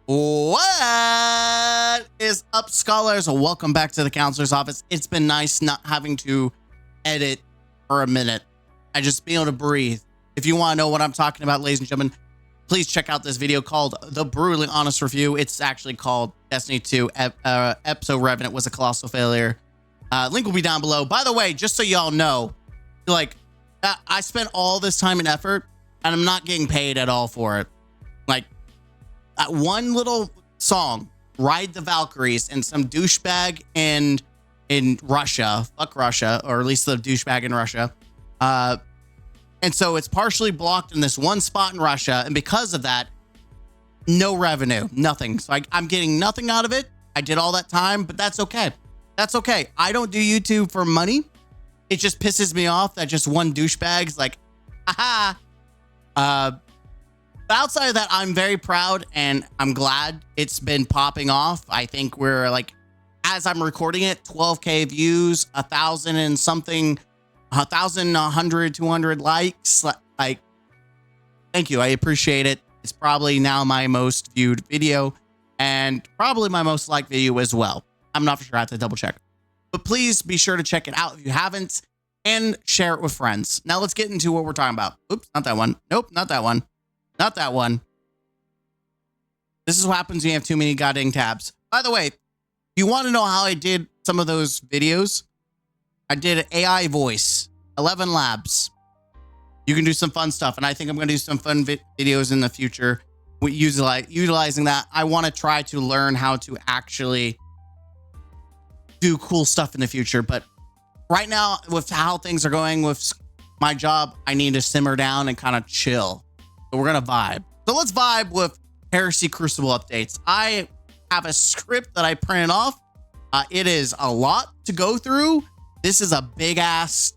What is up, scholars? Welcome back to the counselor's office. It's been nice not having to edit for a minute. I just be able to breathe. If you want to know what I'm talking about, ladies and gentlemen, please check out this video called The Brutally Honest Review. It's actually called Destiny 2 Episode Revenant was a colossal failure. Link will be down below. By the way, just so y'all know, like, I spent all this time and effort, and I'm not getting paid at all for it. Like, one little song, Ride the Valkyries, and some douchebag in Russia, fuck Russia, or at least the douchebag in Russia. And so it's partially blocked in this one spot in Russia. And because of that, no revenue, nothing. So I'm getting nothing out of it. I did all that time, but that's okay. That's okay. I don't do YouTube for money. It just pisses me off that just one douchebag's like, haha. But outside of that, I'm very proud and I'm glad it's been popping off. I think we're like, as I'm recording it, 12K views, 1,000 and something, 1,000, 100, 200 likes. Like, thank you. I appreciate it. It's probably now my most viewed video and probably my most liked video as well. I'm not for sure. I have to double check. But please be sure to check it out if you haven't and share it with friends. Now let's get into what we're talking about. Oops, not that one. Nope, not that one. Not that one. This is what happens when you have too many goddamn tabs. By the way, if you want to know how I did some of those videos, I did an AI voice, 11 labs. You can do some fun stuff. And I think I'm going to do some fun videos in the future with utilizing that. I want to try to learn how to actually do cool stuff in the future. But right now, with how things are going with my job, I need to simmer down and kind of chill. So we're going to vibe. So let's vibe with Heresy Crucible updates. I have a script that I printed off. It is a lot to go through. This is a big ass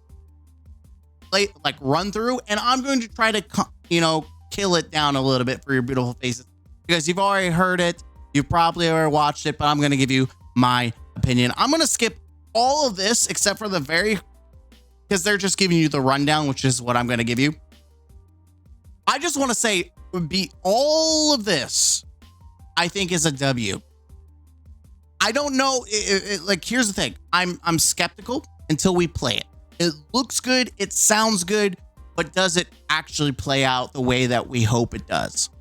like run through, and I'm going to try to, you know, kill it down a little bit for your beautiful faces because you've already heard it. You probably already watched it, but I'm going to give you my opinion. I'm going to skip all of this except for the because they're just giving you the rundown, which is what I'm going to give you. I just want to say all of this, I think, is a W. I don't know. Like, here's the thing. I'm skeptical until we play it. It looks good. It sounds good. But does it actually play out the way that we hope it does?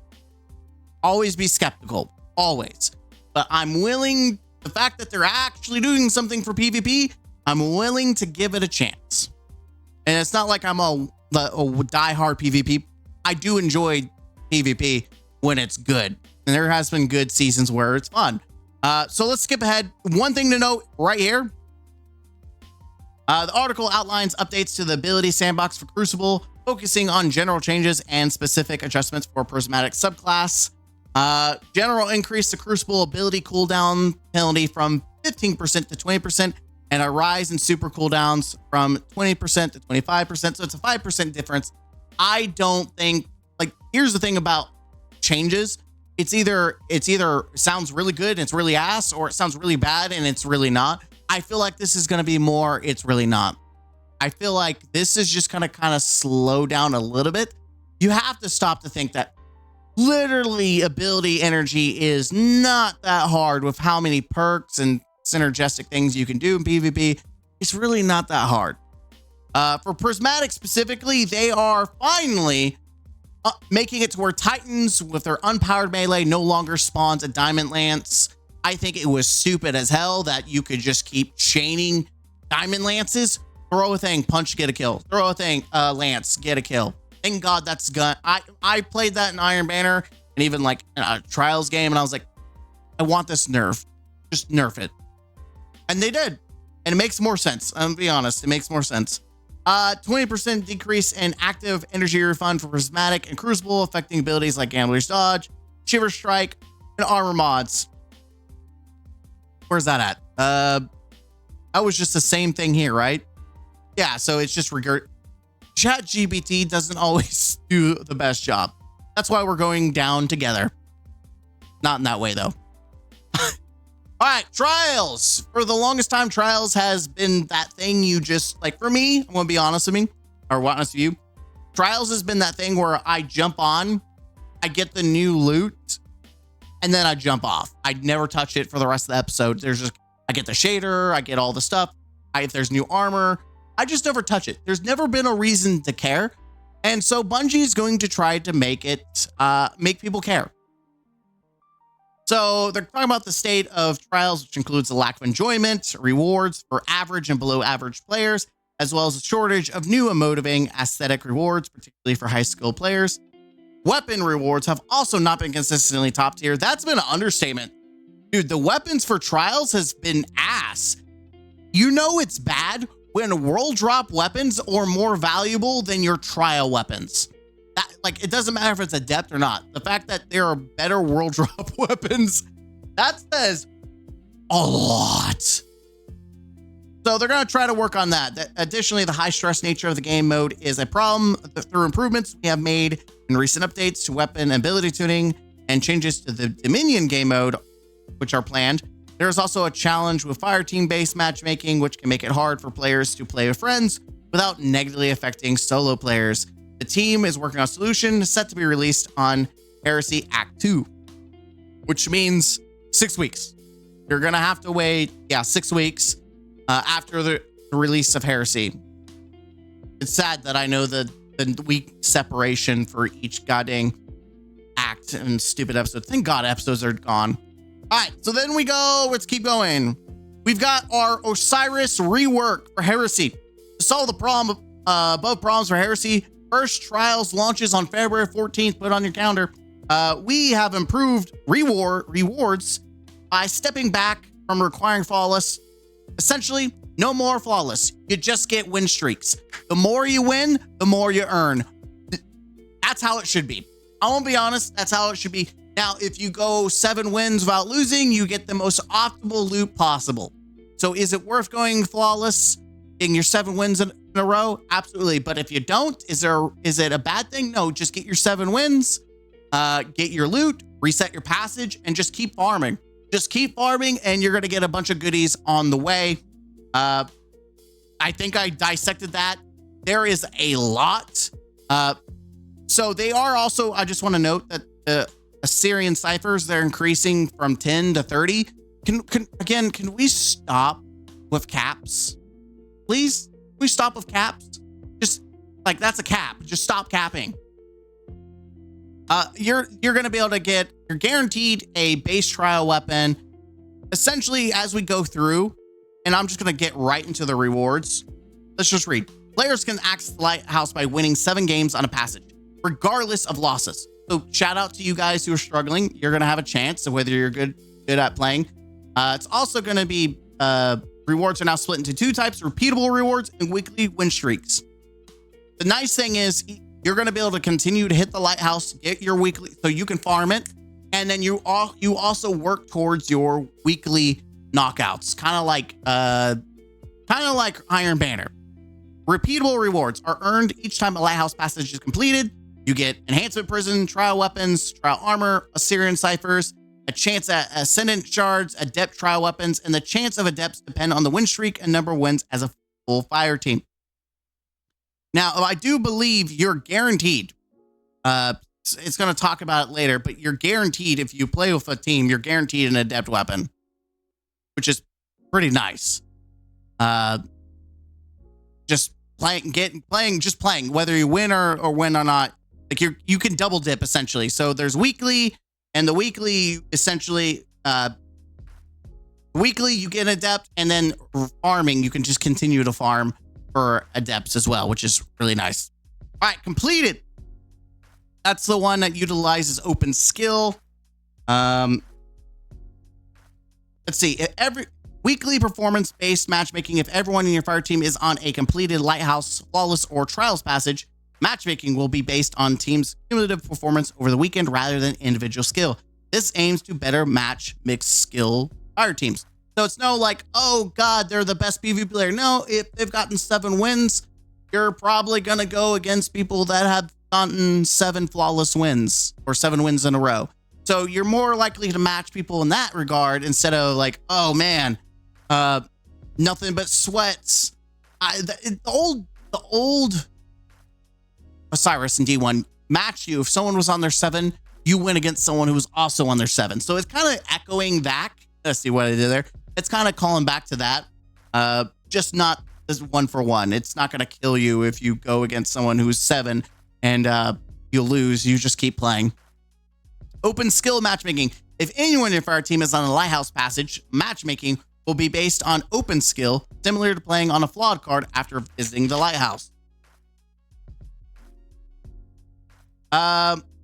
Always be skeptical. Always. But I'm willing. The fact that they're actually doing something for PvP, I'm willing to give it a chance. And it's not like I'm a diehard PvP. I do enjoy PvP when it's good. And there has been good seasons where it's fun. So let's skip ahead. One thing to note right here. The article outlines updates to the ability sandbox for Crucible, focusing on general changes and specific adjustments for prismatic subclass. General increase the Crucible ability cooldown penalty from 15% to 20%, and a rise in super cooldowns from 20% to 25%. So it's a 5% difference. I don't think, like, here's the thing about changes. It's either sounds really good and it's really ass, or it sounds really bad and it's really not. I feel like this is going to be more, it's really not. I feel like this is just going to kind of slow down a little bit. You have to stop to think that literally ability energy is not that hard with how many perks and synergistic things you can do in PvP. It's really not that hard. For Prismatic specifically, they are finally making it to where Titans with their unpowered melee no longer spawns a Diamond Lance. I think it was stupid as hell that you could just keep chaining Diamond Lances. Throw a thing, punch, get a kill. Throw a thing, Lance, get a kill. Thank God that's gun. I played that in Iron Banner and even like a Trials game, and I was like, I want this nerf. Just nerf it. And they did. And it makes more sense. I'm gonna be honest, it makes more sense. 20% decrease in active energy refund for Prismatic and Crucible, affecting abilities like Gambler's Dodge, Shiver Strike, and Armor mods. Where's that at? That was just the same thing here, right? Yeah, so it's just ChatGPT doesn't always do the best job. That's why we're going down together. Not in that way, though. All right, Trials. For the longest time, Trials has been that thing you just, like, for me, I'm going to be honest with me, or honest with you. Trials has been that thing where I jump on, I get the new loot, and then I jump off. I'd never touch it for the rest of the episode. There's just, I get the shader, I get all the stuff. If there's new armor, I just never touch it. There's never been a reason to care. And so Bungie is going to try to make it, make people care. So they're talking about the state of trials, which includes the lack of enjoyment, rewards for average and below average players, as well as a shortage of new and motivating aesthetic rewards, particularly for high skill players. Weapon rewards have also not been consistently top tier. That's been an understatement. Dude, the weapons for trials has been ass. You know it's bad when world drop weapons are more valuable than your trial weapons. That, like, it doesn't matter if it's adept or not. The fact that there are better world drop weapons, that says a lot. So they're going to try to work on that. Additionally, the high stress nature of the game mode is a problem. Through improvements we have made in recent updates to weapon and ability tuning and changes to the Dominion game mode, which are planned, there's also a challenge with Fireteam-based matchmaking, which can make it hard for players to play with friends without negatively affecting solo players. The team is working on a solution set to be released on Heresy Act 2, which means 6 weeks. You're going to have to wait, 6 weeks after the release of Heresy. It's sad that I know the week separation for each goddamn act and stupid episode. Thank God episodes are gone. All right, so then we go, let's keep going. We've got our Osiris rework for Heresy. To solve the problem, above problems for Heresy, first trials launches on February 14th. Put it on your calendar. We have improved rewards by stepping back from requiring flawless. Essentially, no more flawless. You just get win streaks. The more you win, the more you earn. That's how it should be. I won't be honest, that's how it should be. Now, if you go 7 wins without losing, you get the most optimal loot possible. So is it worth going flawless, getting your 7 wins in a row? Absolutely. But if you don't, is it a bad thing? No, just get your 7 wins, get your loot, reset your passage, and just keep farming. Just keep farming, and you're going to get a bunch of goodies on the way. I think I dissected that. There is a lot. So they are also, I just want to note that the Assyrian ciphers, they're increasing from 10 to 30. Can we stop with caps? Please? Can we stop with caps? Just like, that's a cap. Just stop capping. You're going to be able to get, you're guaranteed a base trial weapon. Essentially, as we go through, and I'm just going to get right into the rewards. Let's just read. Players can access the lighthouse by winning 7 games on a passage, regardless of losses. So shout out to you guys who are struggling. You're going to have a chance of whether you're good at playing. It's also going to be, rewards are now split into 2 types, repeatable rewards and weekly win streaks. The nice thing is you're going to be able to continue to hit the lighthouse, get your weekly, so you can farm it. And then you also work towards your weekly knockouts, kind of like Iron Banner. Repeatable rewards are earned each time a lighthouse passage is completed. You get enhancement prison, trial weapons, trial armor, Assyrian ciphers, a chance at ascendant shards, adept trial weapons, and the chance of adepts depend on the win streak and number of wins as a full fire team. Now, I do believe you're guaranteed. It's going to talk about it later, but you're guaranteed if you play with a team, you're guaranteed an adept weapon, which is pretty nice. Just playing, whether you win or win or not. Like you can double dip essentially. So there's weekly, and the weekly essentially, weekly you get adept, and then farming, you can just continue to farm for adepts as well, which is really nice. All right, completed. That's the one that utilizes open skill. Let's see. Every weekly performance-based matchmaking. If everyone in your fire team is on a completed lighthouse, flawless, or trials passage, matchmaking will be based on teams' cumulative performance over the weekend rather than individual skill. This aims to better match mixed skill fire teams. So it's no like, oh God, they're the best PvP player. No, if they've gotten 7 wins, you're probably going to go against people that have gotten 7 flawless wins or 7 wins in a row. So you're more likely to match people in that regard instead of like, oh man, nothing but sweats. The old Osiris in D1 match you. If someone was on their 7, you win against someone who's also on their 7. So it's kind of echoing that. Let's see what I did there. It's kind of calling back to that. Just not as 1-for-1. It's not going to kill you if you go against someone who's 7 and you lose. You just keep playing. Open skill matchmaking. If anyone in your fire team is on a lighthouse passage, matchmaking will be based on open skill, similar to playing on a flawed card after visiting the lighthouse.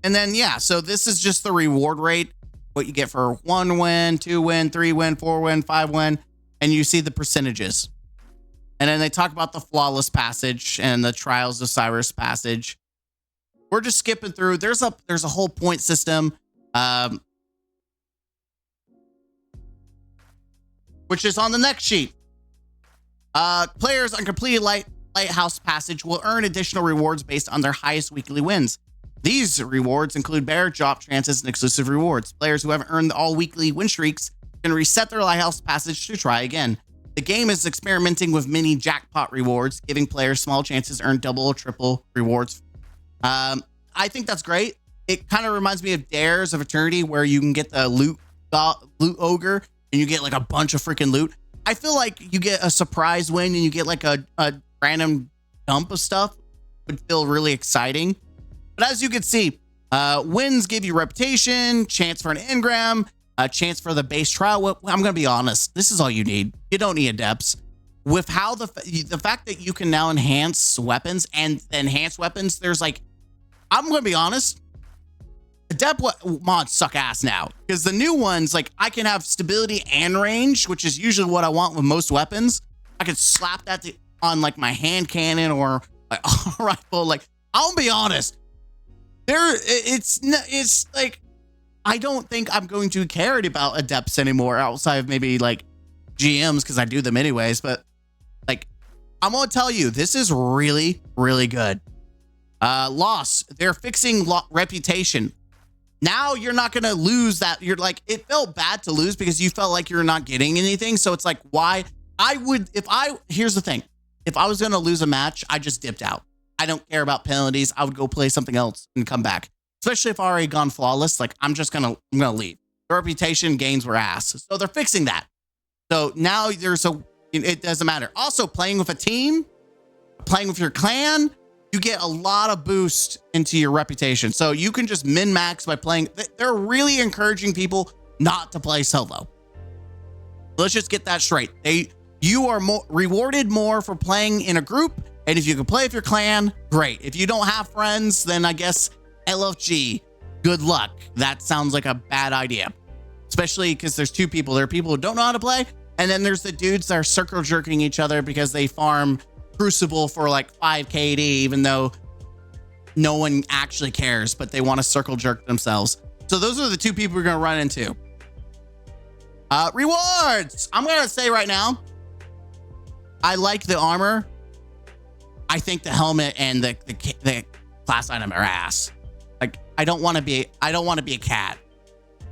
And then, yeah, so this is just the reward rate, what you get for 1 win, 2 win, 3 win, 4 win, 5 win, and you see the percentages. And then they talk about the flawless passage and the trials of Osiris passage. We're just skipping through. There's a whole point system, which is on the next sheet. Players on completed lighthouse passage will earn additional rewards based on their highest weekly wins. These rewards include bear, drop chances, and exclusive rewards. Players who have earned all weekly win streaks can reset their lighthouse passage to try again. The game is experimenting with mini jackpot rewards, giving players small chances to earn double or triple rewards. I think that's great. It kind of reminds me of Dares of Eternity, where you can get the loot ogre and you get like a bunch of freaking loot. I feel like you get a surprise win and you get like a random dump of stuff would feel really exciting. But as you can see, wins give you reputation, chance for an engram, a chance for the base trial. Well, I'm going to be honest. This is all you need. You don't need adepts. With how the fact that you can now enhance weapons and enhance weapons, there's like, I'm going to be honest. Adept mods suck ass now, because the new ones, like, I can have stability and range, which is usually what I want with most weapons. I could slap that on like my hand cannon or like a rifle. Like, I'll be honest. It's like, I don't think I'm going to care about adepts anymore outside of maybe like GMs, because I do them anyways. But like, I'm gonna tell you, this is really, really good. Loss, they're fixing reputation. Now you're not gonna lose that. You're like, it felt bad to lose because you felt like you're not getting anything. So it's like, why? Here's the thing. If I was gonna lose a match, I just dipped out. I don't care about penalties. I would go play something else and come back. Especially if I already gone flawless. Like, I'm gonna leave. The reputation gains were ass. So they're fixing that. So now it doesn't matter. Also, playing with a team, playing with your clan, you get a lot of boost into your reputation. So you can just min-max by playing. They're really encouraging people not to play solo. Let's just get that straight. You are rewarded more for playing in a group. And if you can play with your clan, great. If you don't have friends, then I guess LFG, good luck. That sounds like a bad idea. Especially because there's 2 people. There are people who don't know how to play. And then there's the dudes that are circle jerking each other because they farm Crucible for like 5 KD, even though no one actually cares, but they want to circle jerk themselves. So those are the 2 people we're going to run into. Rewards. I'm going to say right now, I like the armor. I think the helmet and the class item are ass. Like, I don't want to be a cat.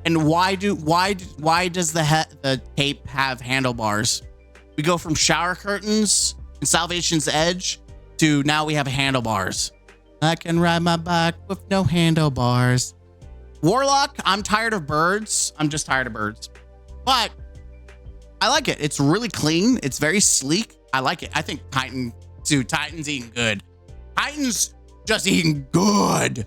And why does the cape have handlebars? We go from shower curtains and Salvation's Edge to now we have handlebars. I can ride my bike with no handlebars. Warlock, I'm tired of birds. I'm just tired of birds. But I like it. It's really clean. It's very sleek. I like it. I think Titan's eating good. Titan's just eating good.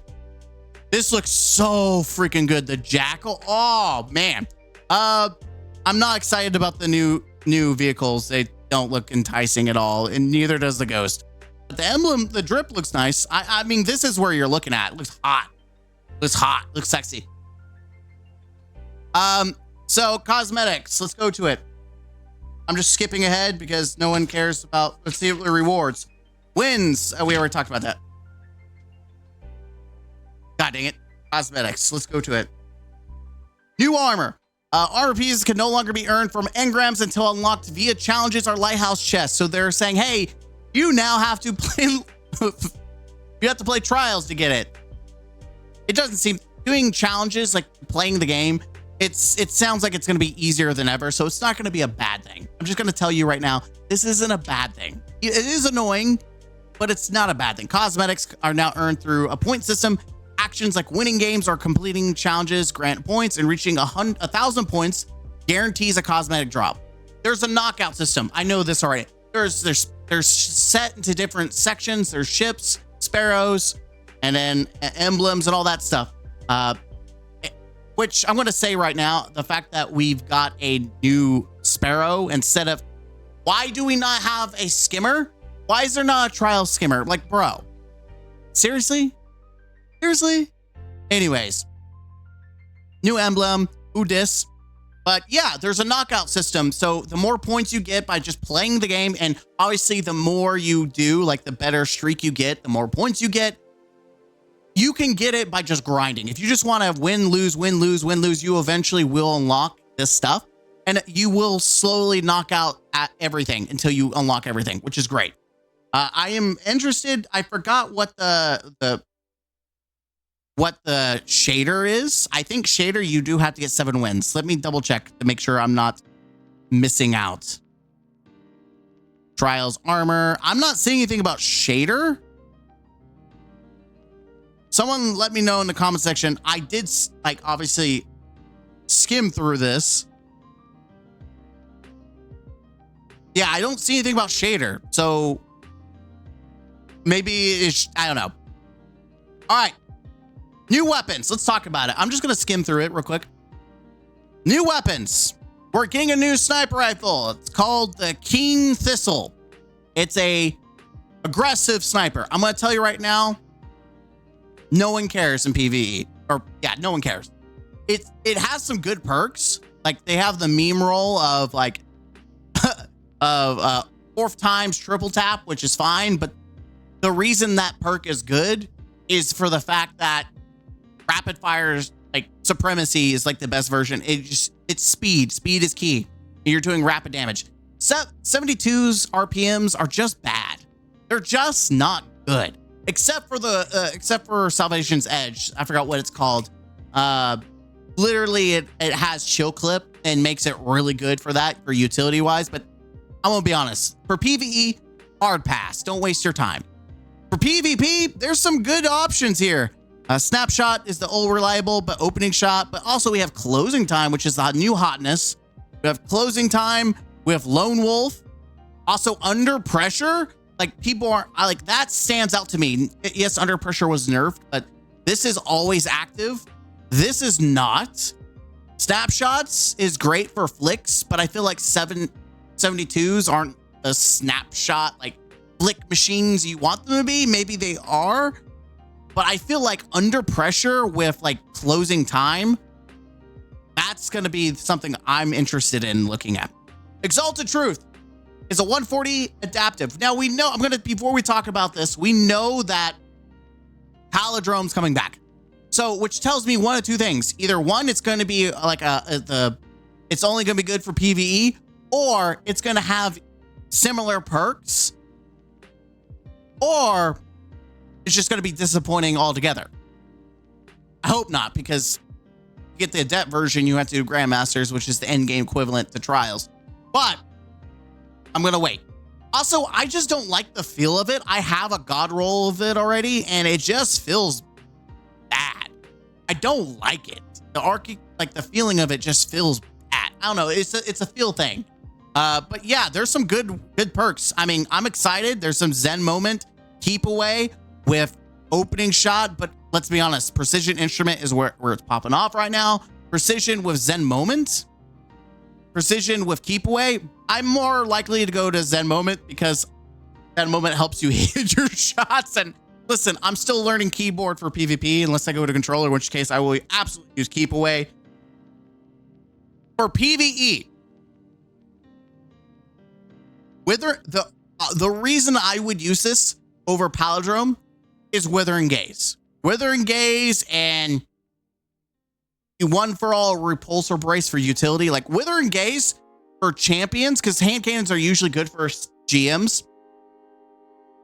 This looks so freaking good. The Jackal. Oh man. I'm not excited about the new vehicles. They don't look enticing at all, and neither does the Ghost. But the emblem, the drip looks nice. I mean, this is where you're looking at. It looks hot. Looks hot. Looks sexy. So cosmetics. Let's go to it. I'm just skipping ahead because no one cares about. Let's see the rewards. Wins. Oh, we already talked about that. God dang it. Cosmetics. Let's go to it. New armor. Armor pieces can no longer be earned from engrams until unlocked via challenges or lighthouse chests. So they're saying, hey, you now have to play. You have to play trials to get it. It doesn't seem doing challenges, like playing the game. It sounds like it's going to be easier than ever. So it's not going to be a bad thing. I'm just going to tell you right now, this isn't a bad thing. It is annoying, but it's not a bad thing. Cosmetics are now earned through a point system actions like winning games or completing challenges grant points, and reaching 1,000 points guarantees a cosmetic drop. There's a knockout system. I know this already. There's set into different sections. There's ships, sparrows, and then emblems and all that stuff. Which I'm going to say right now, the fact that we've got a new sparrow instead of, why do we not have a skimmer? Why is there not a trial skimmer? Like, bro, seriously? Seriously? Anyways, new emblem, Udis. But yeah, there's a knockout system. So the more points you get by just playing the game, and obviously the more you do, like the better streak you get, the more points you get. You can get it by just grinding. If you just want to win, lose, win, lose, win, lose, you eventually will unlock this stuff, and you will slowly knock out at everything until you unlock everything, which is great. I am interested. I forgot what the shader is. I think shader, you do have to get 7 wins. Let me double check to make sure I'm not missing out. Trials armor. I'm not seeing anything about shader. Someone let me know in the comment section. I did, like, obviously skim through this. Yeah, I don't see anything about shader. So maybe it's, I don't know. All right. New weapons. Let's talk about it. I'm just going to skim through it real quick. New weapons. We're getting a new sniper rifle. It's called the Keen Thistle. It's a aggressive sniper. I'm going to tell you right now, no one cares in PvE. Or yeah, no one cares. It has some good perks. Like they have the meme roll of like of 4th times triple tap, which is fine. But the reason that perk is good is for the fact that rapid fire's like supremacy is like the best version. It's speed. Speed is key. You're doing rapid damage. 72's RPMs are just bad. They're just not good. Except for Salvation's Edge. I forgot what it's called. Literally it has chill clip and makes it really good for that, for utility wise. But I'm gonna be honest, for PvE, hard pass. Don't waste your time. For PvP, there's some good options here. Snapshot is the old reliable, but opening shot. But also we have closing time, which is the new hotness. We have closing time. We have lone wolf. Also under pressure. Like people aren't, like that stands out to me. Yes, under pressure was nerfed, but this is always active. This is not. Snapshots is great for flicks, but I feel like 72s aren't a snapshot like flick machines you want them to be. Maybe they are, but I feel like under pressure with like closing time, that's going to be something I'm interested in looking at. Exalted Truth is a 140 adaptive. Now we know, before we talk about this, we know that Palindrome's coming back. So, which tells me one of two things. Either one, it's going to be like it's only going to be good for PvE, or it's going to have similar perks, or it's just going to be disappointing altogether. I hope not, because to get the adept version, you have to do Grandmasters, which is the end game equivalent to Trials. But I'm going to wait. Also, I just don't like the feel of it. I have a god roll of it already, and it just feels bad. I don't like it. The feeling of it just feels bad. I don't know. It's a feel thing. But yeah, there's some good perks. I mean, I'm excited. There's some Zen moment keep away with opening shot, but let's be honest, precision instrument is where it's popping off right now. Precision with Zen moment. Precision with keep away. I'm more likely to go to Zen moment because Zen moment helps you hit your shots. And listen, I'm still learning keyboard for PvP unless I go to controller, in which case I will absolutely use keep away. For PvE, whether the reason I would use this over Palindrome is Withering Gaze. Withering Gaze and one for all repulsor brace for utility. Like Withering Gaze for champions, because hand cannons are usually good for GMs,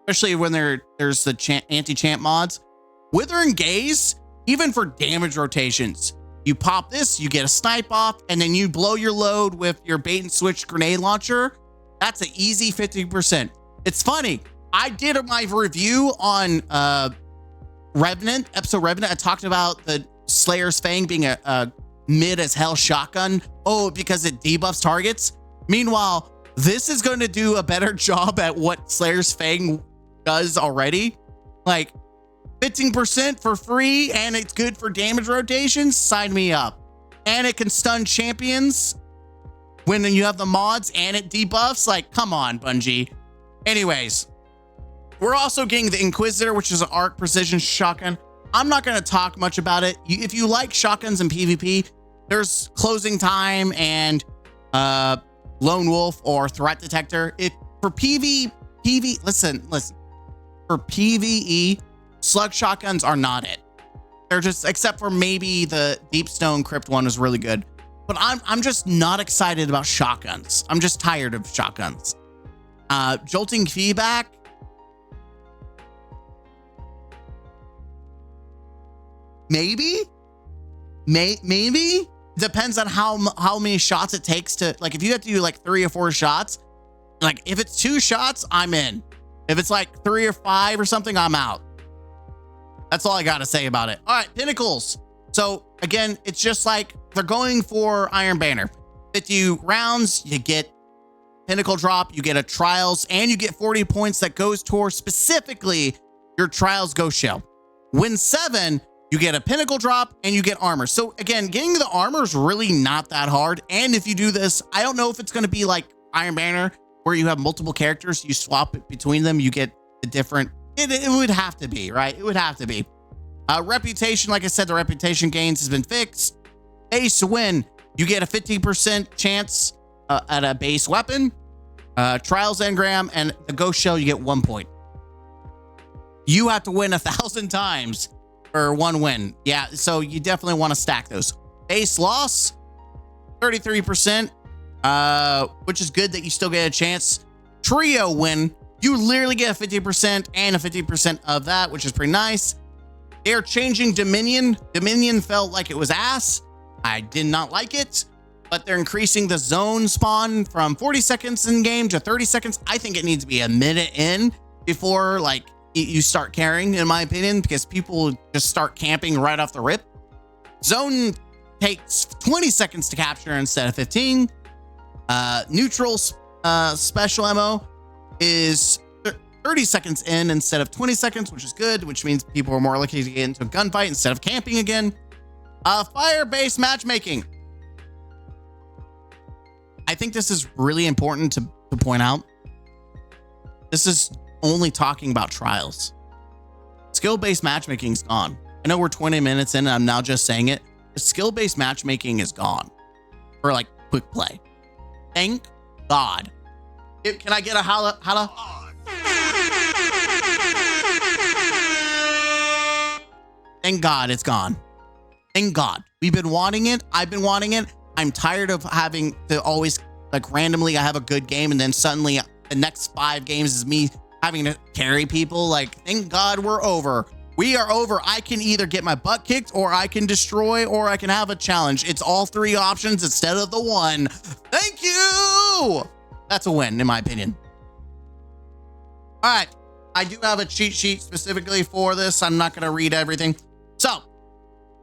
especially when there's the anti-champ mods. Withering Gaze, even for damage rotations, you pop this, you get a snipe off, and then you blow your load with your bait and switch grenade launcher. That's an easy 50%. It's funny. I did my review on Revenant, episode Revenant, I talked about the Slayer's Fang being a mid as hell shotgun. Oh, because it debuffs targets. Meanwhile, this is going to do a better job at what Slayer's Fang does already. Like 15% for free, and it's good for damage rotations. Sign me up. And it can stun champions when you have the mods, and it debuffs. Like, come on, Bungie. Anyways, we're also getting the Inquisitor, which is an arc precision shotgun. I'm not going to talk much about it. If you like shotguns in PvP, there's Closing Time and Lone Wolf or Threat Detector. If for listen, for PvE, slug shotguns are not it. They're just, except for maybe the Deepstone Crypt one is really good. But I'm just not excited about shotguns. I'm just tired of shotguns. Jolting feedback. Maybe depends on how many shots it takes to, like, if you have to do like 3 or 4 shots, like if it's 2 shots, I'm in. If it's like 3 or 5 or something, I'm out. That's all I got to say about it. All right, Pinnacles. So again, it's just like they're going for Iron Banner. 50 rounds, you get Pinnacle drop, you get a Trials, and you get 40 points that goes towards specifically your Trials Ghost Shell. Win 7, you get a Pinnacle drop and you get armor. So again, getting the armor is really not that hard. And if you do this, I don't know if it's going to be like Iron Banner where you have multiple characters, you swap it between them, you get the different, it would have to be, right? It would have to be. Reputation, like I said, the reputation gains has been fixed. Base win, you get a 50% chance at a base weapon. Trials engram and the Ghost Shell, you get 1 point. You have to win 1,000 times for 1 win. Yeah, so you definitely want to stack those. Base loss, 33%, which is good that you still get a chance. Trio win, you literally get a 50% and a 50% of that, which is pretty nice. They're changing Dominion. Dominion felt like it was ass. I did not like it, but they're increasing the zone spawn from 40 seconds in game to 30 seconds. I think it needs to be a minute in before like you start carrying, in my opinion, because people just start camping right off the rip. Zone takes 20 seconds to capture instead of 15. Neutral special ammo is 30 seconds in instead of 20 seconds, which is good, which means people are more likely to get into a gunfight instead of camping again. Fire-based matchmaking. I think this is really important to point out. This is only talking about trials. Skill-based matchmaking is gone. I know we're 20 minutes in and I'm now just saying it. The skill-based matchmaking is gone for like quick play. Thank God. Can I get a holla? Thank God it's gone. Thank God. We've been wanting it. I've been wanting it. I'm tired of having to always, like, randomly I have a good game and then suddenly the next 5 games is me having to carry people. Like, thank God we're over. We are over. I can either get my butt kicked or I can destroy or I can have a challenge. It's all 3 options instead of the 1. Thank you. That's a win in my opinion. All right. I do have a cheat sheet specifically for this. I'm not going to read everything. So,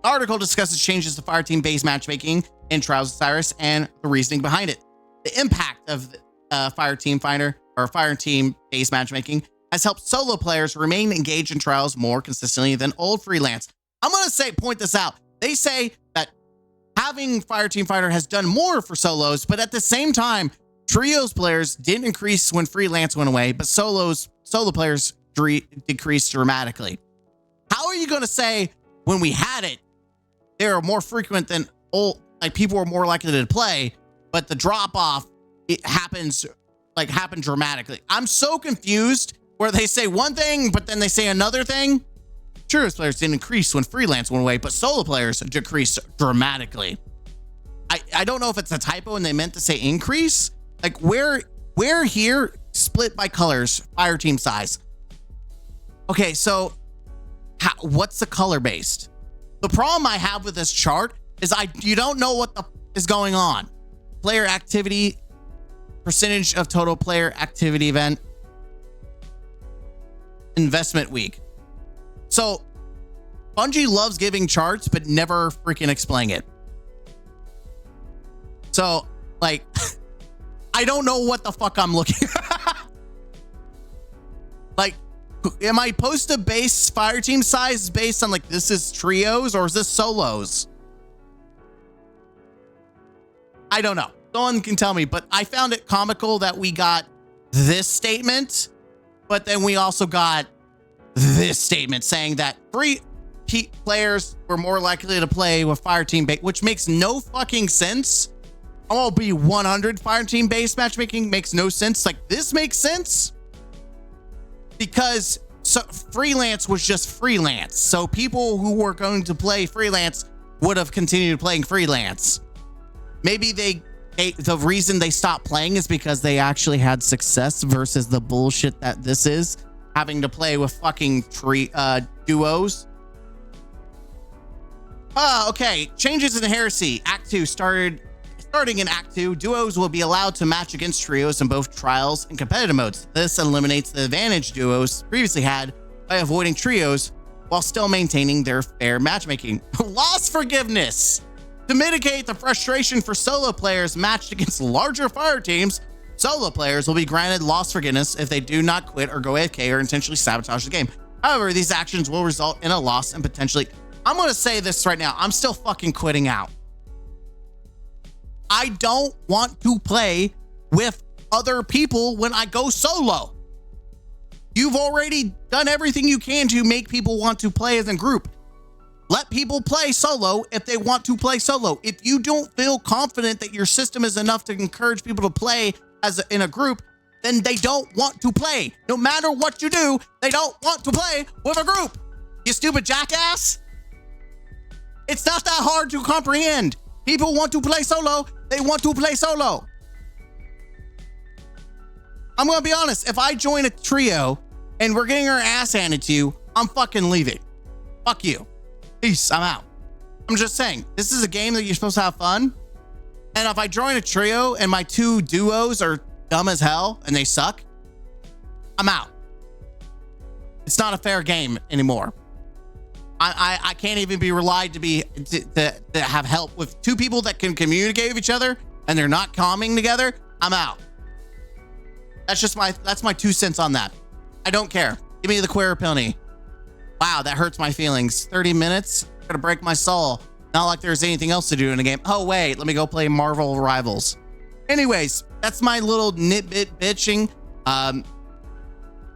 the article discusses changes to Fireteam-based matchmaking in Trials of Osiris and the reasoning behind it. The impact of Fireteam Finder or Fireteam-based matchmaking has helped solo players remain engaged in Trials more consistently than old freelance. I'm going to point this out. They say that having Fireteam Finder has done more for solos, but at the same time, Trios players didn't increase when freelance went away, but solo players decreased dramatically. How are you going to say when we had it, they were more frequent than old, like people were more likely to play, but the drop off, it happened dramatically. I'm so confused where they say one thing, but then they say another thing. Trios players didn't increase when freelance went away, but solo players decreased dramatically. I don't know if it's a typo and they meant to say increase. Like where here split by colors, fire team size. Okay, so what's the color based? The problem I have with this chart is you don't know what is going on. Player activity, percentage of total player activity event, investment week. So Bungie loves giving charts, but never freaking explaining it. So, like, I don't know what the fuck I'm looking at. Like, am I supposed to base fire team size based on, like, this is trios or is this solos? I don't know. No one can tell me, but I found it comical that we got this statement, but then we also got this statement saying that 3 players were more likely to play with Fireteam-based, which makes no fucking sense. I'll be 100 Fireteam-based matchmaking makes no sense. Like, this makes sense because freelance was just freelance. So people who were going to play freelance would have continued playing freelance. Maybe the reason they stopped playing is because they actually had success versus the bullshit that this is, having to play with fucking duos. Okay. Changes in Heresy. Act 2 starting in Act 2, duos will be allowed to match against trios in both trials and competitive modes. This eliminates the advantage duos previously had by avoiding trios while still maintaining their fair matchmaking. Loss forgiveness. To mitigate the frustration for solo players matched against larger fire teams, solo players will be granted loss forgiveness if they do not quit or go AFK or intentionally sabotage the game. However, these actions will result in a loss and potentially... I'm going to say this right now. I'm still fucking quitting out. I don't want to play with other people when I go solo. You've already done everything you can to make people want to play as a group. Let people play solo if they want to play solo. If you don't feel confident that your system is enough to encourage people to play in a group, then they don't want to play. No matter what you do, they don't want to play with a group. You stupid jackass. It's not that hard to comprehend. People want to play solo. They want to play solo. I'm going to be honest. If I join a trio and we're getting our ass handed to you, I'm fucking leaving. Fuck you. Peace. I'm out. I'm just saying, this is a game that you're supposed to have fun. And if I join a trio and my 2 duos are dumb as hell and they suck, I'm out. It's not a fair game anymore. I can't even be relied to have help with 2 people that can communicate with each other and they're not calming together. I'm out. That's my 2 cents on that. I don't care. Give me the queer penalty. Wow, that hurts my feelings. 30 minutes? Gonna break my soul. Not like there's anything else to do in the game. Oh, wait, let me go play Marvel Rivals. Anyways, that's my little nitbit bitching.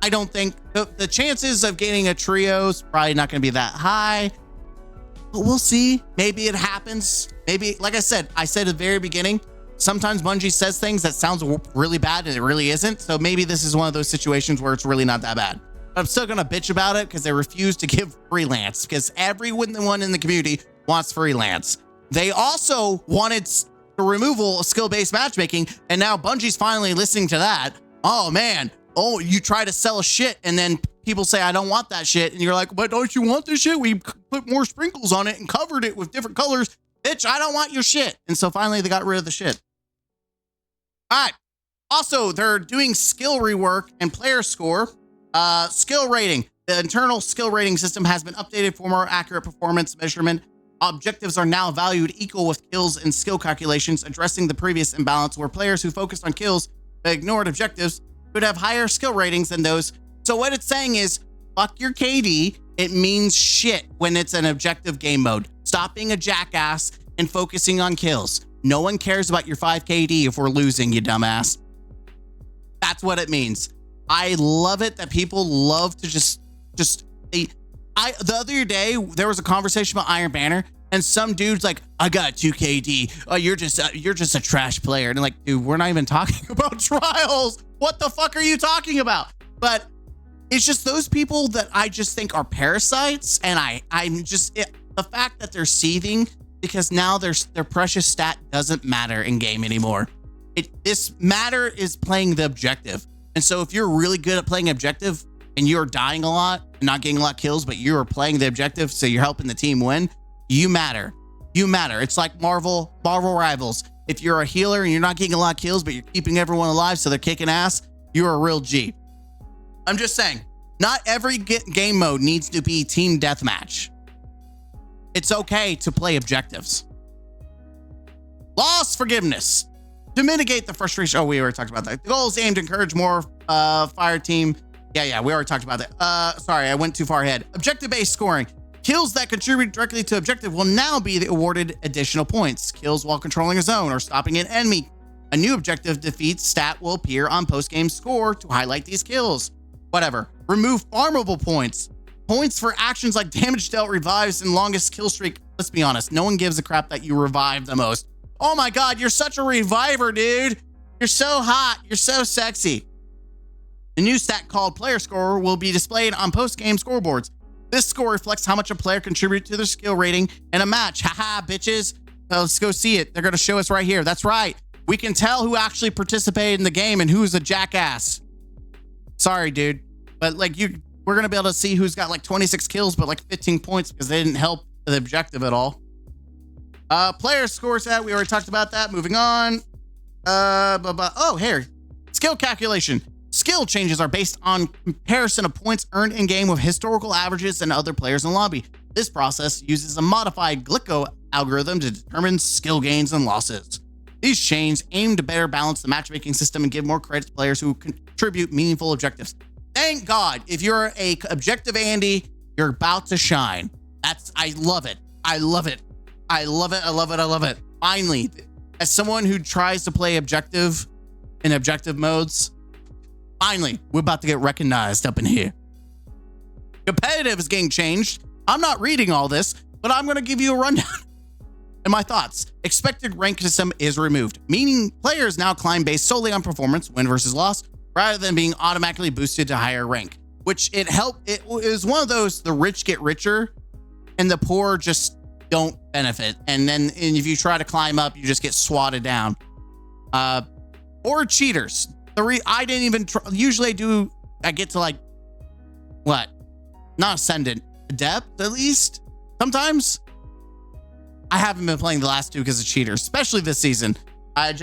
I don't think the chances of getting a trio is probably not going to be that high, but we'll see. Maybe it happens. Maybe, like I said at the very beginning, sometimes Bungie says things that sounds really bad and it really isn't. So maybe this is one of those situations where it's really not that bad. But I'm still going to bitch about it because they refuse to give freelance, because everyone in the community wants freelance. They also wanted the removal of skill-based matchmaking, and now Bungie's finally listening to that. Oh, man. Oh, you try to sell shit, and then people say, I don't want that shit. And you're like, but don't you want this shit? We put more sprinkles on it and covered it with different colors. Bitch, I don't want your shit. And so finally they got rid of the shit. All right. Also, they're doing skill rework and player score. Skill rating. The internal skill rating system has been updated for more accurate performance measurement. Objectives are now valued equal with kills and skill calculations, addressing the previous imbalance where players who focused on kills but ignored objectives could have higher skill ratings than those. So what it's saying is, fuck your KD. It means shit when it's an objective game mode. Stop being a jackass and focusing on kills. No one cares about your 5 KD if we're losing, you dumbass. That's what it means. I love it that people love to the other day, there was a conversation about Iron Banner, and some dude's like, I got 2 KD. Oh, you're just a trash player. And I'm like, dude, we're not even talking about trials. What the fuck are you talking about? But it's just those people that I just think are parasites. And the fact that they're seething because now their precious stat doesn't matter in game anymore. This matter is playing the objective. And so if you're really good at playing objective and you're dying a lot and not getting a lot of kills, but you're playing the objective, so you're helping the team win, you matter. You matter. It's like Marvel Rivals. If you're a healer and you're not getting a lot of kills, but you're keeping everyone alive so they're kicking ass, you're a real G. I'm just saying, not every game mode needs to be team deathmatch. It's okay to play objectives. Loss forgiveness. To mitigate the frustration. Oh, we already talked about that. The goal is aimed to encourage more fire team. Yeah, we already talked about that. Sorry, I went too far ahead. Objective-based scoring. Kills that contribute directly to objective will now be awarded additional points. Kills while controlling a zone or stopping an enemy. A new objective defeats stat will appear on post-game score to highlight these kills. Whatever. Remove farmable points. Points for actions like damage dealt, revives, and longest kill streak. Let's be honest, no one gives a crap that you revive the most. Oh my God, you're such a reviver, dude. You're so hot. You're so sexy. The new stat called player score will be displayed on post-game scoreboards. This score reflects how much a player contributed to their skill rating in a match. Haha, bitches. Let's go see it. They're going to show us right here. That's right. We can tell who actually participated in the game and who's a jackass. Sorry, dude. But like we're going to be able to see who's got like 26 kills, but like 15 points because they didn't help the objective at all. Player scores that. We already talked about that. Moving on. Oh, here. Skill calculation. Skill changes are based on comparison of points earned in game with historical averages and other players in the lobby. This process uses a modified Glicko algorithm to determine skill gains and losses. These changes aim to better balance the matchmaking system and give more credit to players who contribute meaningful objectives. Thank God, if you're a objective Andy, you're about to shine. I love it. I love it. I love it. I love it. I love it. Finally, as someone who tries to play objective in objective modes, finally, we're about to get recognized up in here. Competitive is getting changed. I'm not reading all this, but I'm going to give you a rundown. And my thoughts. Expected rank system is removed, meaning players now climb based solely on performance, win versus loss, rather than being automatically boosted to higher rank, which it is one of those, the rich get richer and the poor just don't benefit. And if you try to climb up, you just get swatted down. Or cheaters. I didn't even usually I get to like what? Not ascendant, depth at least. Sometimes I haven't been playing the last two because of cheaters, especially this season. I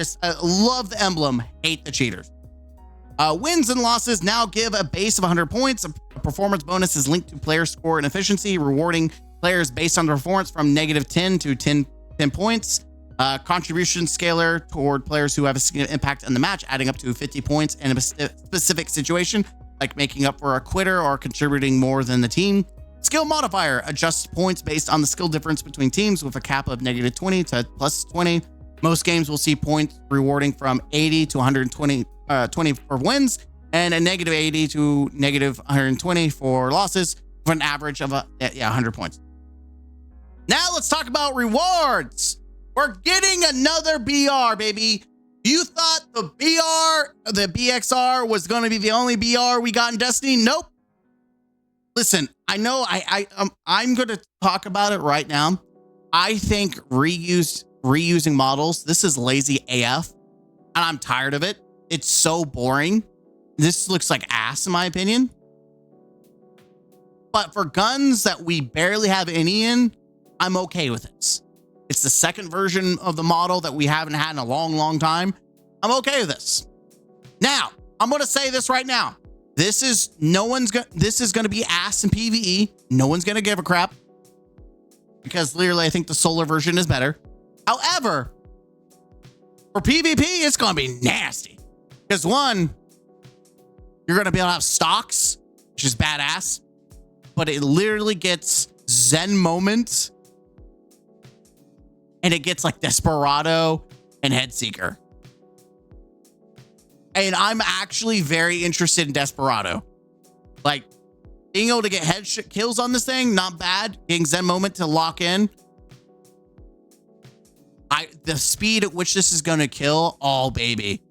love the emblem, hate the cheaters. Wins and losses now give a base of 100 points. A performance bonus is linked to player score and efficiency, rewarding players based on their performance from -10 to 10 points. Contribution scaler toward players who have a significant impact on the match, adding up to 50 points in a specific situation, like making up for a quitter or contributing more than the team. Skill modifier adjusts points based on the skill difference between teams with a cap of -20 to +20. Most games will see points rewarding from 80 to 120 20 for wins and a -80 to -120 for losses, for an average of 100 points. Now let's talk about rewards. We're getting another BR, baby. You thought the BXR was going to be the only BR we got in Destiny? Nope. Listen, I know I'm going to talk about it right now. I think reusing models, this is lazy AF, and I'm tired of it. It's so boring. This looks like ass in my opinion. But for guns that we barely have any in, I'm okay with it. It's the second version of the model that we haven't had in a long, long time. I'm okay with this. Now, I'm going to say this right now. This is going to be ass in PvE. No one's going to give a crap because literally I think the solar version is better. However, for PvP, it's going to be nasty because one, you're going to be able to have stocks, which is badass, but it literally gets Zen Moment and it gets like Desperado and Headseeker. And I'm actually very interested in Desperado. Like, being able to get headshot kills on this thing, not bad. Getting Zen Moment to lock in. The speed at which this is going to kill, oh baby.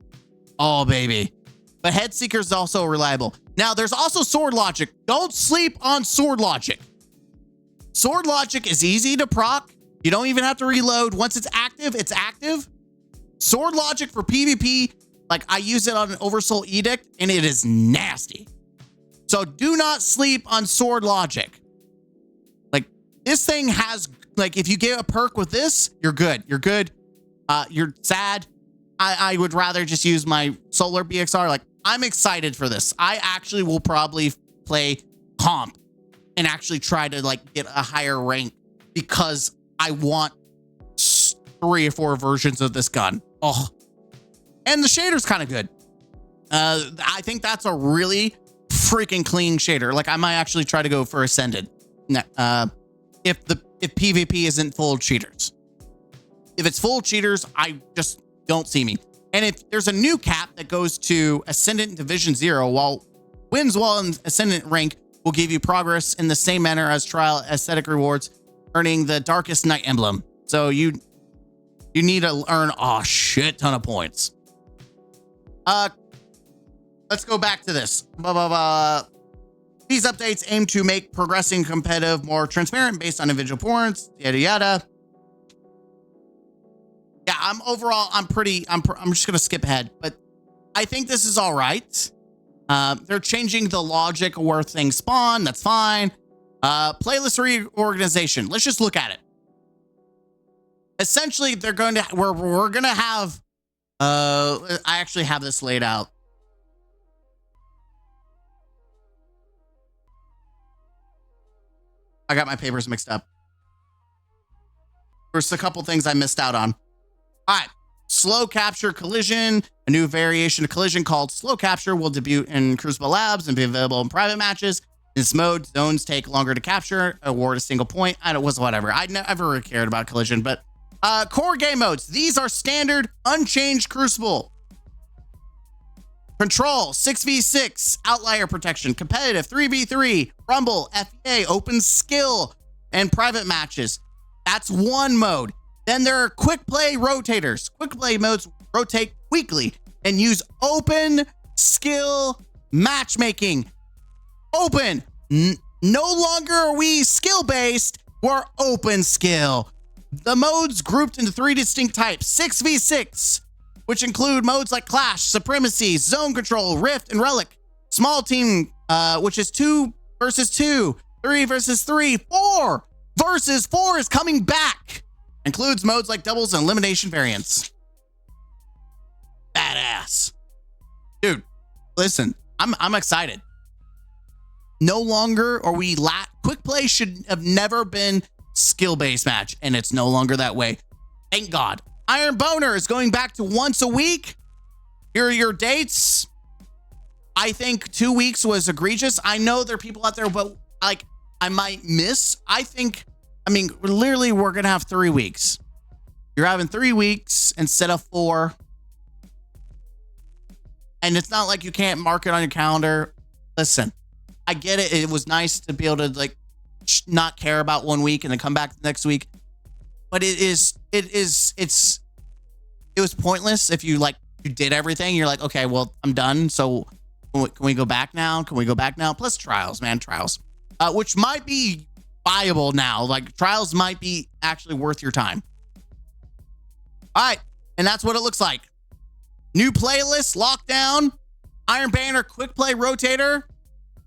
Oh baby. But Headseeker is also reliable. Now, there's also Sword Logic. Don't sleep on Sword Logic. Sword Logic is easy to proc. You don't even have to reload. Once it's active, it's active. Sword Logic for PvP, like I use it on an Oversoul Edict, and it is nasty. So do not sleep on Sword Logic. Like, this thing has, like, if you get a perk with this, you're good. You're good. You're sad. I would rather just use my Solar BXR. Like, I'm excited for this. I actually will probably play comp and actually try to, like, get a higher rank because I want 3 or 4 versions of this gun. Oh, and the shader's kind of good. I think that's a really freaking clean shader. Like, I might actually try to go for Ascended if PvP isn't full of cheaters. If it's full of cheaters, I just don't see me. And if there's a new cap that goes to Ascendant Division 0, while wins while in Ascendant rank will give you progress in the same manner as Trial aesthetic rewards, earning the Darkest Night emblem. So you need to earn a shit ton of points. Let's go back to this. These updates aim to make progressing competitive more transparent based on individual points, yada yada. Yeah, I'm just gonna skip ahead, but I think this is all right. They're changing the logic where things spawn. That's fine. Playlist reorganization. Let's just look at it. Essentially, we're gonna have. I actually have this laid out. I got my papers mixed up. There's a couple things I missed out on. All right. Slow capture collision. A new variation of collision called slow capture will debut in Crucible Labs and be available in private matches. In this mode, zones take longer to capture, award a single point. Whatever. I never really cared about collision, but core game modes. These are standard, unchanged Crucible. Control, 6v6, outlier protection, competitive, 3v3, rumble, FEA, open skill, and private matches. That's one mode. Then there are quick play rotators. Quick play modes rotate weekly and use open skill matchmaking. Open. No longer are we skill based, we're open skill. The modes grouped into 3 distinct types: 6v6, which include modes like Clash, Supremacy, Zone Control, Rift, and Relic. Small team, which is 2 versus 2, 3 versus 3, 4 versus 4 is coming back. Includes modes like doubles and elimination variants. Badass. Dude, listen, I'm excited. No longer are we quick play should have never been skill-based match, and it's no longer that way. Thank God. Iron Boner is going back to once a week. Here are your dates. I think 2 weeks was egregious. I know there are people out there, but like I might miss. Literally we're going to have 3 weeks. You're having 3 weeks instead of 4. And it's not like you can't mark it on your calendar. Listen, I get it. It was nice to be able to like not care about 1 week and then come back the next week. But it was pointless if you did everything. You're like, okay, well, I'm done. So can we go back now? Can we go back now? Plus trials, man, trials, which might be viable now. Like trials might be actually worth your time. All right. And that's what it looks like. New playlist, Lockdown, Iron Banner, Quick Play Rotator.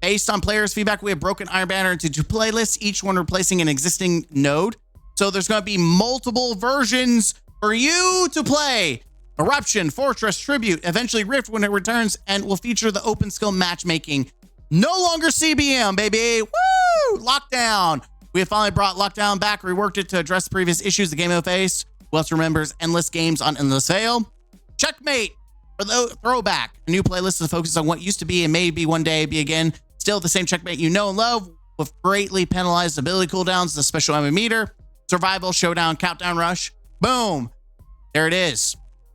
Based on players' feedback, we have broken Iron Banner into 2 playlists, each one replacing an existing node. So there's going to be multiple versions for you to play. Eruption, Fortress, Tribute, eventually Rift when it returns, and will feature the open skill matchmaking. No longer CBM, baby. Woo! Lockdown. We have finally brought Lockdown back, reworked it to address previous issues the game have faced. Who else remembers endless games on Endless Vale? Checkmate for the throwback. A new playlist is focused on what used to be and maybe one day be again. Still the same Checkmate you know and love, with greatly penalized ability cooldowns, the special ammo meter, survival, showdown, countdown rush. Boom. There it is.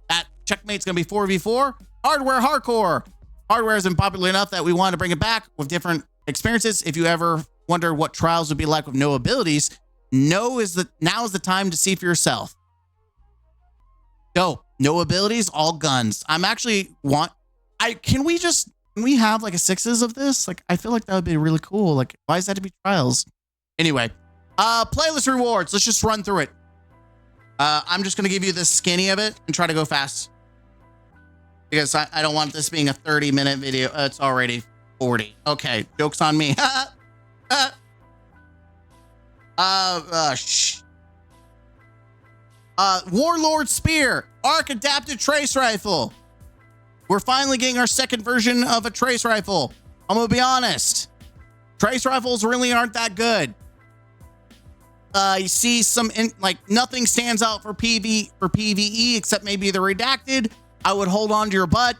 That Checkmate's going to be 4v4. Hardware hardcore. Hardware has been popular enough that we wanted to bring it back with different experiences. If you ever wonder what trials would be like with no abilities, now is the time to see for yourself. Dope. No abilities, all guns. Can we have like a 6s of this? Like, I feel like that would be really cool. Like, why is that to be trials? Anyway, playlist rewards. Let's just run through it. I'm just going to give you the skinny of it and try to go fast. Because I don't want this being a 30-minute video. It's already 40. Okay, joke's on me. Warlord Spear, Arc Adapted Trace Rifle. We're finally getting our second version of a trace rifle. I'm gonna be honest. Trace rifles really aren't that good. You see some like nothing stands out for PvE except maybe the redacted. I would hold on to your butt.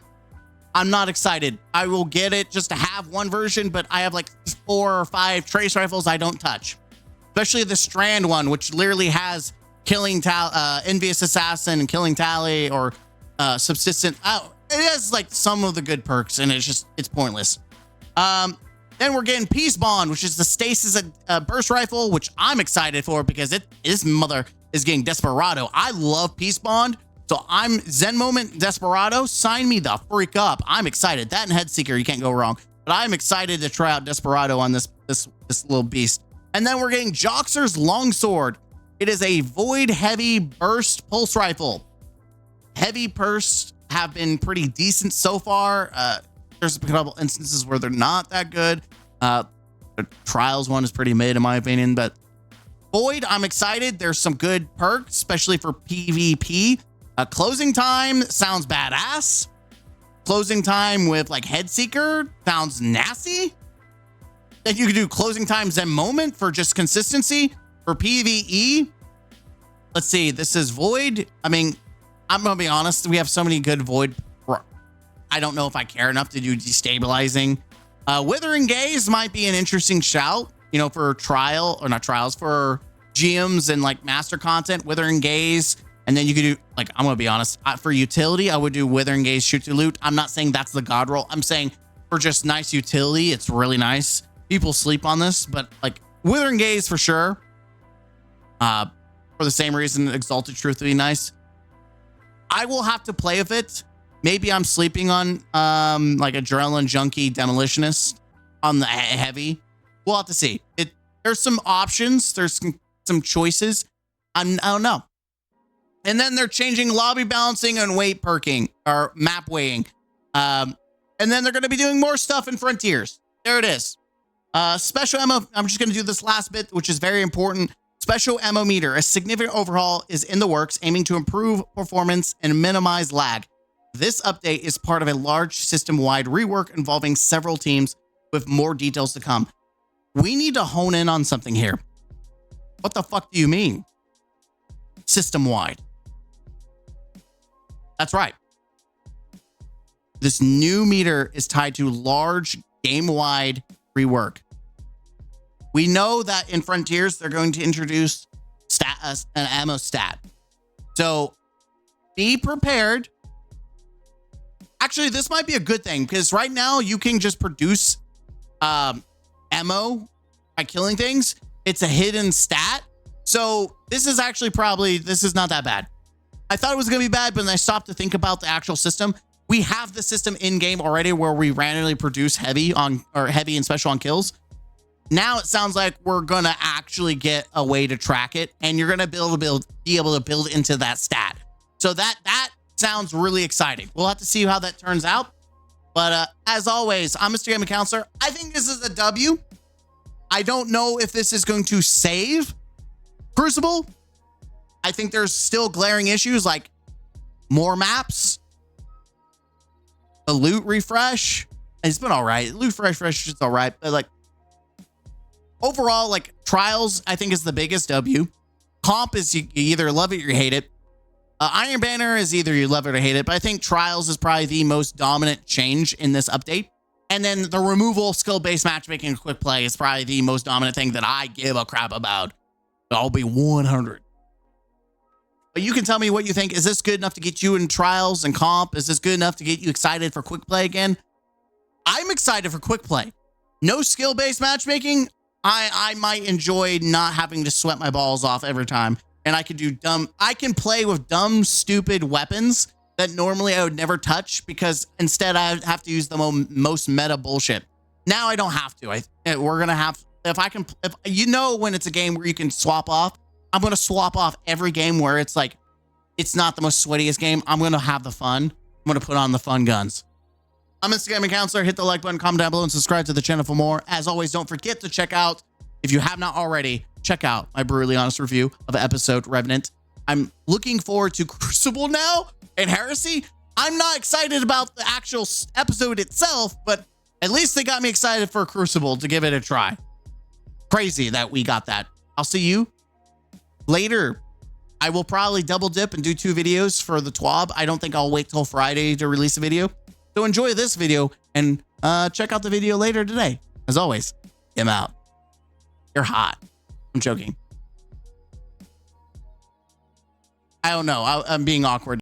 I'm not excited. I will get it just to have one version, but I have like 4 or 5 trace rifles I don't touch, especially the Strand one, which literally has killing envious assassin and killing tally or subsistent. It has like some of the good perks, and it's pointless. Then we're getting Peace Bond, which is the stasis burst rifle, which I'm excited for because this mother is getting Desperado. I love Peace Bond, so I'm Zen Moment Desperado. Sign me the freak up. I'm excited. That and Headseeker, you can't go wrong. But I'm excited to try out Desperado on this little beast. And then we're getting Joxer's Longsword. It is a void heavy burst pulse rifle. Heavy bursts have been pretty decent so far. There's a couple instances where they're not that good. The Trials one is pretty mid in my opinion, but Void, I'm excited. There's some good perks, especially for PvP. Closing time sounds badass. Closing time with like Headseeker sounds nasty. Then you can do closing time Zen Moment for just consistency. For PvE, let's see, this is Void. I mean, I'm gonna be honest, we have so many good Void. I don't know if I care enough to do destabilizing. Withering Gaze might be an interesting shout, you know, for trial or not trials, for GMs and like master content. Withering Gaze, and then you could do like, I'm gonna be honest, for utility, I would do Withering Gaze, shoot to loot. I'm not saying that's the god roll. I'm saying for just nice utility, it's really nice. People sleep on this, but like Withering Gaze for sure. For the same reason, Exalted Truth would be nice. I will have to play with it. Maybe I'm sleeping on like Adrenaline Junkie Demolitionist on the heavy. We'll have to see. There's some options. There's some choices. I don't know. And then they're changing lobby balancing and weight perking or map weighing. And then they're going to be doing more stuff in Frontiers. There it is. Special ammo. I'm just going to do this last bit, which is very important. Special ammo meter. A significant overhaul is in the works, aiming to improve performance and minimize lag. This update is part of a large system-wide rework involving several teams with more details to come. We need to hone in on something here. What the fuck do you mean? System-wide. That's right. This new meter is tied to large game-wide rework. We know that in Frontiers, they're going to introduce an ammo stat. So be prepared. Actually, this might be a good thing because right now you can just produce ammo by killing things. It's a hidden stat. So this is actually this is not that bad. I thought it was going to be bad, but then I stopped to think about the actual system. We have the system in game already where we randomly produce heavy and special on kills. Now it sounds like we're going to actually get a way to track it, and you're going to be able to build into that stat. So that sounds really exciting. We'll have to see how that turns out. But as always, I'm Mr. Gaming Counselor. I think this is a W. I don't know if this is going to save Crucible. I think there's still glaring issues like more maps, a loot refresh. It's been all right. Loot refresh is all right, but like overall, like Trials, I think is the biggest W. Comp is you either love it or you hate it. Iron Banner is either you love it or hate it, but I think Trials is probably the most dominant change in this update. And then the removal of skill-based matchmaking and quick play is probably the most dominant thing that I give a crap about. I'll be 100. But you can tell me what you think. Is this good enough to get you in Trials and Comp? Is this good enough to get you excited for quick play again? I'm excited for quick play. No skill-based matchmaking. I might enjoy not having to sweat my balls off every time. And I can play with dumb, stupid weapons that normally I would never touch because instead I have to use the most meta bullshit. Now I don't have to. We're going to have, if you know, when it's a game where you can swap off, I'm going to swap off every game where it's like, it's not the most sweatiest game. I'm going to have the fun. I'm going to put on the fun guns. I'm Mr. Gaming Counselor. Hit the like button, comment down below, and subscribe to the channel for more. As always, don't forget to check out, if you have not already, check out my brutally honest review of episode Revenant. I'm looking forward to Crucible now and Heresy. I'm not excited about the actual episode itself, but at least they got me excited for Crucible to give it a try. Crazy that we got that. I'll see you later, I will probably double dip and do 2 videos for the TWAB. I don't think I'll wait till Friday to release a video. So enjoy this video and check out the video later today. As always, I'm out. You're hot. I'm joking. I don't know. I'm being awkward.